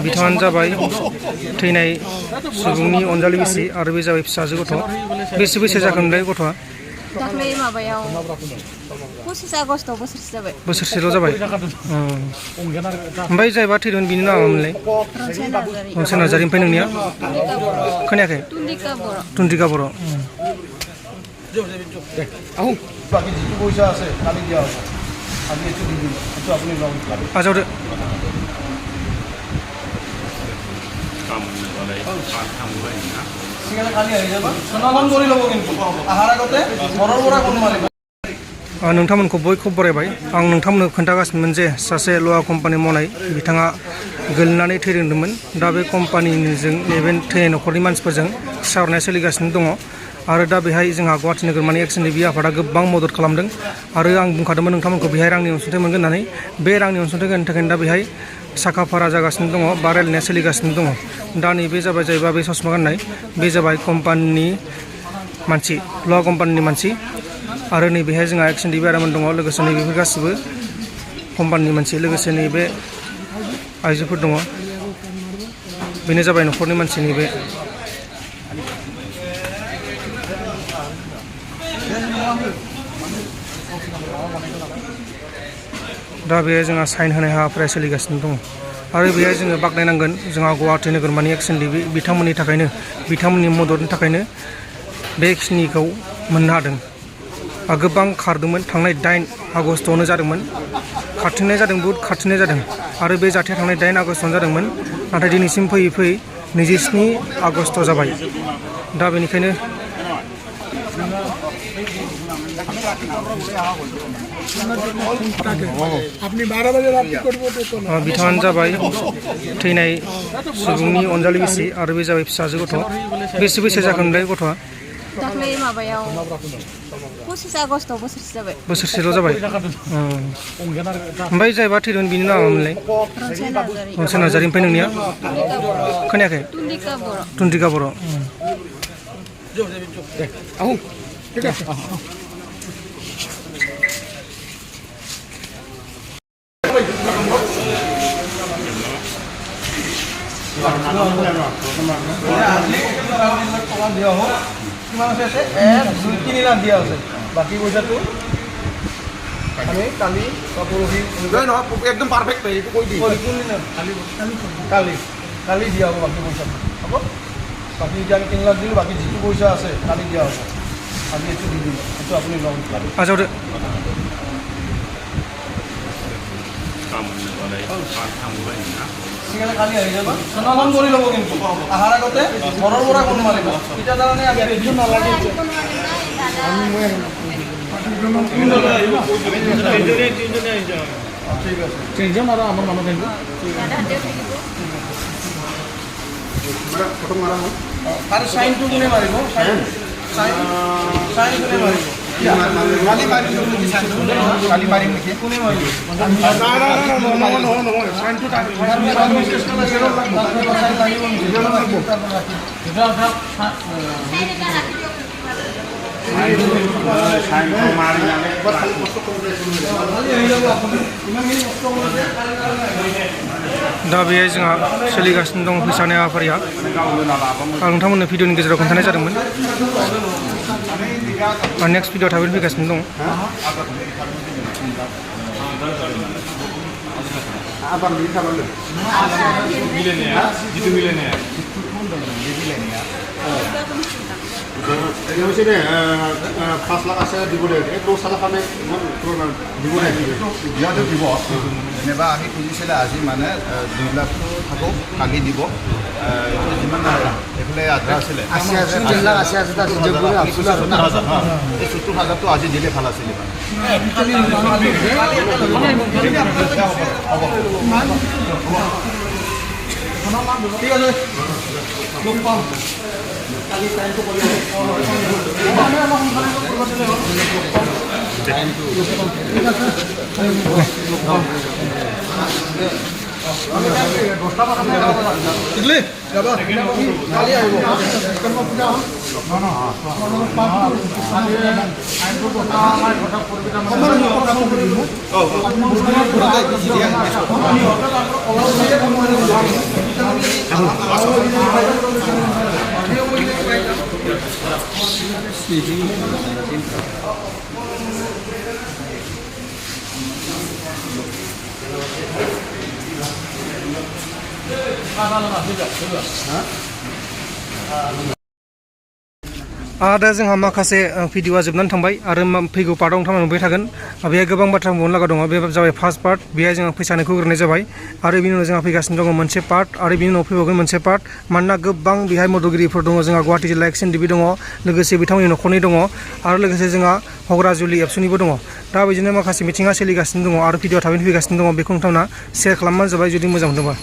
बिथाङानो जाबाय थैनाय सुबुंनि अनजालि बिसि आरो बे जाबाय फिसाजो गथ'। बेसे बैसो जाखोमोनलाय गथ'आ? दाख्लै माबायाव 25 आगस्टआव बोसोरसे जाबाय। बोसोरसेल' जाबाय। ओमफ्राय जायबा थैदोंमोन बिनि नामा मोनलाय? रनसाय नार्जारि। ओमफ्राय नोंनिया? खोनायाखै? तुन्दिका बर'। आजावदो। नोंथांमोनखौ बयखौबो बरायबाय। आं नोंथांमोननो खोन्थागासिनोमोन जे सासे लहा कम्पानि मावनाय बिथाङा गोलैनानै थैदोंमोन। दा बे कम्पानिजों नैबे थैनाय न'खरनि मानसिफोरजों सावरायनाय सोलिगासिनो दङ। आरो दा बेहाय जोंहा गुवाहाटि नोगोरमानि एक्सन बि आफादा गोबां मदद खालामदों। आरो आं बुंखादोंमोन नोंथांमोनखौ बेहाय रांनि अनसुंथाइ मोनगोन होननानै। बे रांनि अनसुंथाइ होनो थाखायनो दा बेहाय साखाफारा जागासिनो दङ बा रायलायनाया सोलिगासिनो दङ। दा नैबे जाबाय जाहैबाय बे ससमा गाननाय, बे जाबाय कम्पानिनि मानसि, लहा कम्पानिनि मानसि। आरो नैबेहाय जोंहा एक्सन बि आदामोन दङ। लोगोसे नैबेफोर गासिबो कम्पानिनि मानसि। लोगोसे नैबे आइजोफोर दङ। बेनो जाबाय न'खरनि मानसिनि बे। दा बेहाय जोंहा साइन होनाय हाबाफारिया सोलिगासिनो दङ। आरो बेहाय जोङो बाख्नायनांगोन जोंहा गुवाहाटि नोगोरमानि एक्सन बि बिथांमोननि थाखायनो, बिथांमोननि मददनि थाखायनो बेखिनिखौ मोननो हादों। गोबां खारदोंमोन। थांनाय 8 आगस्टआवनो जादोंमोन। खारथिंनाय जादों, बुहुद खारथिंनाय जादों। आरो बे जाथाया थांनाय 8 आगस्टआवनो जादोंमोन। नाथाय दिनैसिम फैयै फैयै 27 आगस्ट जाबाय। दा बेनिखायनो बिथाङानो जाबाय थैनाय सुबुंनि अनजालि बिसि आरो बे जाबाय फिसाजो गथ'। बेसे बैसो जाखोमोनलाय गथ'आ? दाख्लै माबायाव 25 आगस्टआव बोसोरसे जाबाय। बोसोरसेल' जाबाय। ओमफ्राय जायबा थैदोंमोन बिनि नामा मोनलाय? रनसाय नार्जारि। ओमफ्राय नोंनिया? खोनायाखै? तुन्दिका बर'। বাকী পইচাটো আমি কালি একদম পারফেক্ট কালি দিয়া হ'ব। বাকী পইচাটো হ'ব। বাকী এতিয়া আমি 3 লাখ দিলোঁ। বাকী যিটো পইচা আছে কালি দিয়া হ'ব। আমি এইটো দি দিম, এইটো আপুনি লওক। আজাওদে। কালি আহি যাব। সমাধান কৰি ল'ব কিন্তু অহাৰ আগতে ঘৰৰ পৰা ফোন মাৰিব। তেতিয়া তাৰমানে নালাগে। তিনিজন আৰু আমাৰ মানুহ থাকিব। আৰু চাইনটো কোনে মাৰিব? চাইন কোনে মাৰিব? কালি মাৰিম নেকি? কোনে মাৰিব? दा बेहाय जोंहा सोलिगासिनो दं फैसानि हाबाफारिया। आं नोंथांमोननो भिडिअनि गेजेराव खोन्थानाय जादोंमोन। आरो नेक्स्ट भिडिअ थाबैनो फैगासिनो दं। Maksudnya 5 লাখ আছে দিব দে 10 লাখ আমি দিব দে দিয়াটো দিব যেনিবা আমি খুজিছিলে আজি মানে 2 লাখ থাকক কালি দিব যিমান এইফালে আধা আছিলে 3 লাখ আছে আছে তাতে যোগ কৰি 70,000টো আজি দিলে ভাল আছিলে ঠিক আছে লোক পাম কালি টাইমটো কৰি दा जोंहा माखासे भिडिअआ जोबनानै थांबाय आरो फैगौ पार्टआव नोंथांमोन नुबाय थागोन बेहाय गोबां बाथ्रा बुंबावनो लागा दङ बे जाबाय फार्स्ट पार्ट बेहाय जोङो फैसा होनायखौ होग्रोनाय जाबाय आरो बिनि उनाव जोंहा फैगासिनो दङ मोनसे पार्ट आरो बिनि उनाव फैबावगोन मोनसे पार्ट मानोना गोबां बेहाय मददगिरिफोर दङ जोंहा गुवाहाटि जिल्ला एक्सन डिबि दङ लोगोसे बिथांमोननि न'खरनि दङ आरो लोगोसे जोंहा हग्राजुलि एबसुनिबो दङ दा बिदिनो माखासे मिथिङा सोलिगासिनो दङ आरो भिडिअ थाबैनो फैगासिनो दङ बेखौ नोंथांमोना शेयार खालामबानो जाबाय जुदि मोजां मोनदोंबा